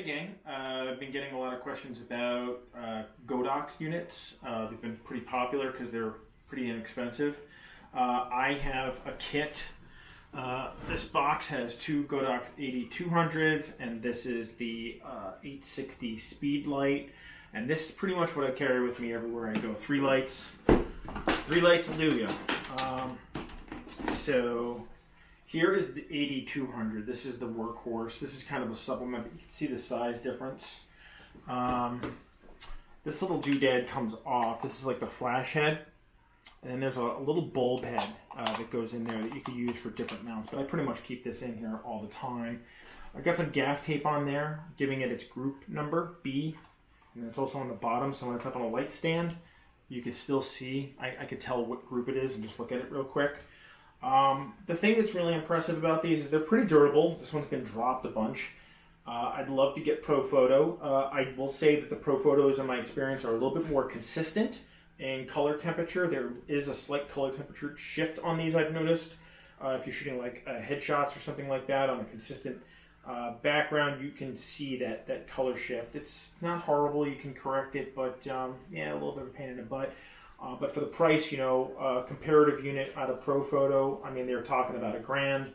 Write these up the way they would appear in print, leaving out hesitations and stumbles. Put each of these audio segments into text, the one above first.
gang. I've been getting a lot of questions about godox units. They've been pretty popular because they're pretty inexpensive. I have a kit. This box has two godox 8200s, and this is the 860 speed light. And this is pretty much what I carry with me everywhere I go. Three lights will do ya. So here is the 8200. This is the workhorse. This is kind of a supplement. You can see the size difference. This little doodad comes off. This is like the flash head. And then there's a little bulb head that goes in there that you can use for different mounts. But I pretty much keep this in here all the time. I've got some gaff tape on there, giving it its group number, B. And it's also on the bottom, so when it's up on a light stand, you can still see. I could tell what group it is and just look at it real quick. The thing that's really impressive about these is they're pretty durable. This one's been dropped a bunch. I'd love to get Pro Photo. I will say that the Pro Photos, in my experience, are a little bit more consistent in color temperature. There is a slight color temperature shift on these, I've noticed. If you're shooting like headshots or something like that on a consistent background, you can see that color shift. It's not horrible. You can correct it, but yeah, a little bit of a pain in the butt. But for the price, you know, comparative unit out of Pro Photo, I mean, they're talking about $1,000.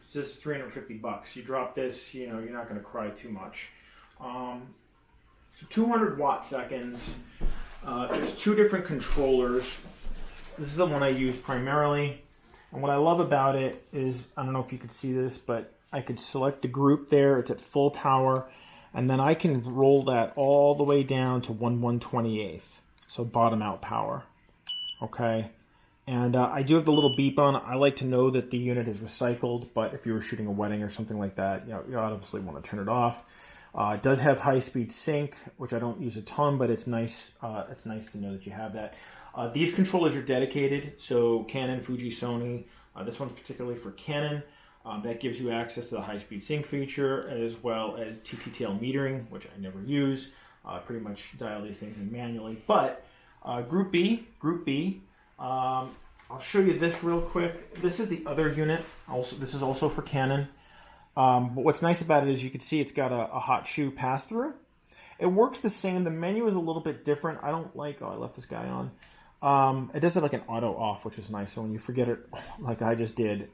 So this is $350. You drop this, you know, you're not going to cry too much. So 200 watt seconds. There's two different controllers. This is the one I use primarily. And what I love about it is, I don't know if you could see this, but I could select the group there. It's at full power. And then I can roll that all the way down to 1/128th. So bottom out power. Okay. And I do have the little beep on. I like to know that the unit is recycled, but if you were shooting a wedding or something like that, you know, you obviously want to turn it off. It does have high-speed sync, which I don't use a ton, but it's nice. It's nice to know that you have that. These controllers are dedicated, so Canon, Fuji, Sony. This one's particularly for Canon. That gives you access to the high-speed sync feature, as well as TTL metering, which I never use. Pretty much dial these things in manually. But Group B. I'll show you this real quick. This is the other unit. This is also for Canon. But what's nice about it is you can see it's got a hot shoe pass-through. It works the same. The menu is a little bit different. I don't like... Oh, I left this guy on. It does have like an auto off, which is nice. So when you forget it, like I just did,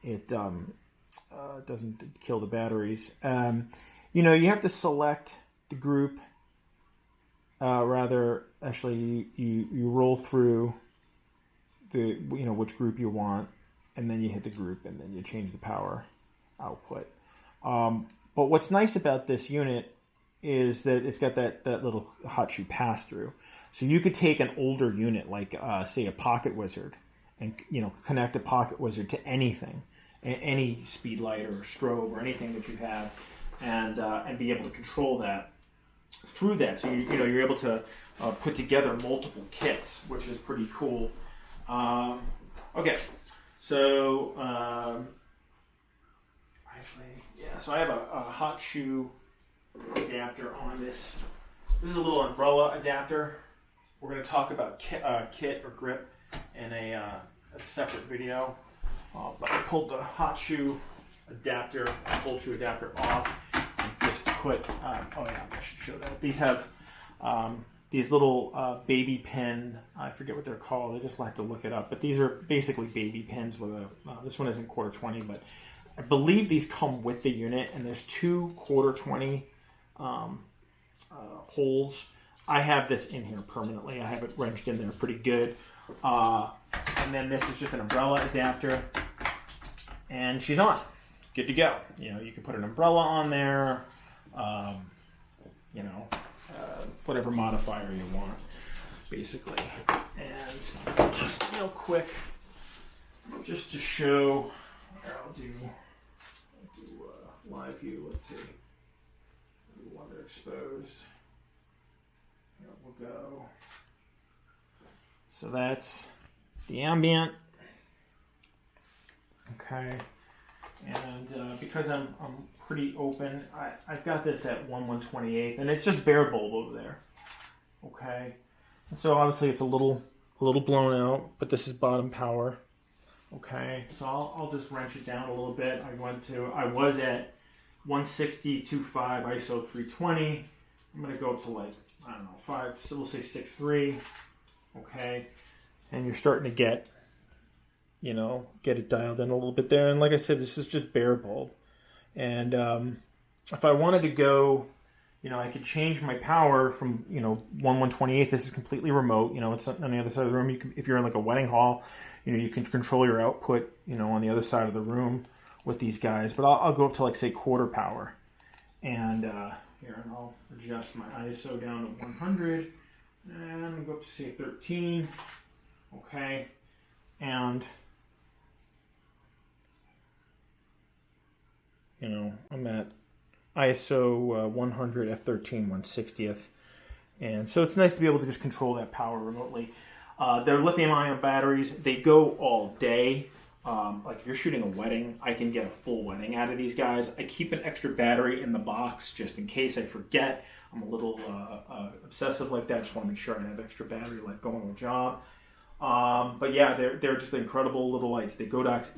it doesn't kill the batteries. You know, you have to select the group. Actually, you roll through the, you know, which group you want, and then you hit the group, and then you change the power output. But what's nice about this unit is that it's got that little hot shoe pass through. So you could take an older unit, like say a Pocket Wizard, and, you know, connect a Pocket Wizard to anything, any speed light or strobe or anything that you have, and be able to control that through that. So you know, you're able to put together multiple kits, which is pretty cool. Okay, so so I have a hot shoe adapter on this. This is a little umbrella adapter. We're going to talk about kit or grip in a separate video. But I pulled the hot shoe adapter, cold shoe adapter off, and just put. Oh yeah, I should show that. These have these little baby pin. I forget what they're called. I just like to look it up. But these are basically baby pins with a. This one isn't 1/4-20, but I believe these come with the unit, and there's two 1/4-20 holes. I have this in here permanently. I have it wrenched in there pretty good. And then this is just an umbrella adapter, and she's on. Good to go. You know, you can put an umbrella on there, you know, whatever modifier you want, basically. And just real quick, just to show, I'll do live view. Let's see. One they're exposed. Here we'll go. So that's the ambient. Okay. And because I'm pretty open, I've got this at 1/128th, and it's just bare bulb over there. Okay. And so obviously it's a little blown out, but this is bottom power. Okay. So I'll just wrench it down a little bit. I was at 160, 2.5, ISO 320. I'm going to go to like, I don't know, 5, so we'll say 6.3. Okay. And you're starting to get, you know, get it dialed in a little bit there. And like I said, this is just bare bulb. And if I wanted to go, you know, I could change my power from, you know, 1/128th. This is completely remote. You know, it's on the other side of the room. You can, if you're in like a wedding hall, you know, you can control your output, you know, on the other side of the room with these guys. But I'll go up to like, say, quarter power. And here, and I'll adjust my ISO down to 100. And I'm going to go up to, say, 13. Okay. And, you know, I'm at ISO 100 F13 1/60th, and so it's nice to be able to just control that power remotely. They're lithium-ion batteries. They go all day. Like if you're shooting a wedding, I can get a full wedding out of these guys. I keep an extra battery in the box just in case I forget. I'm a little obsessive like that. Just want to make sure I have extra battery life going on the job. But yeah, they're just incredible little lights. They godox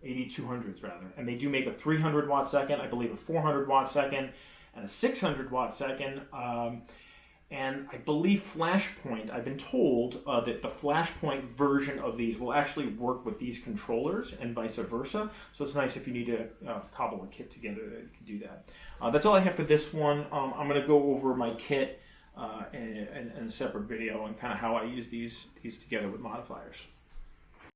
AD200s rather, and they do make a 300 watt second, I believe a 400 watt second, and a 600 watt second. And I believe Flashpoint, I've been told that the Flashpoint version of these will actually work with these controllers and vice versa. So it's nice if you need to cobble a kit together that you can do that. That's all I have for this one. I'm going to go over my kit in a separate video and kind of how I use these together with modifiers.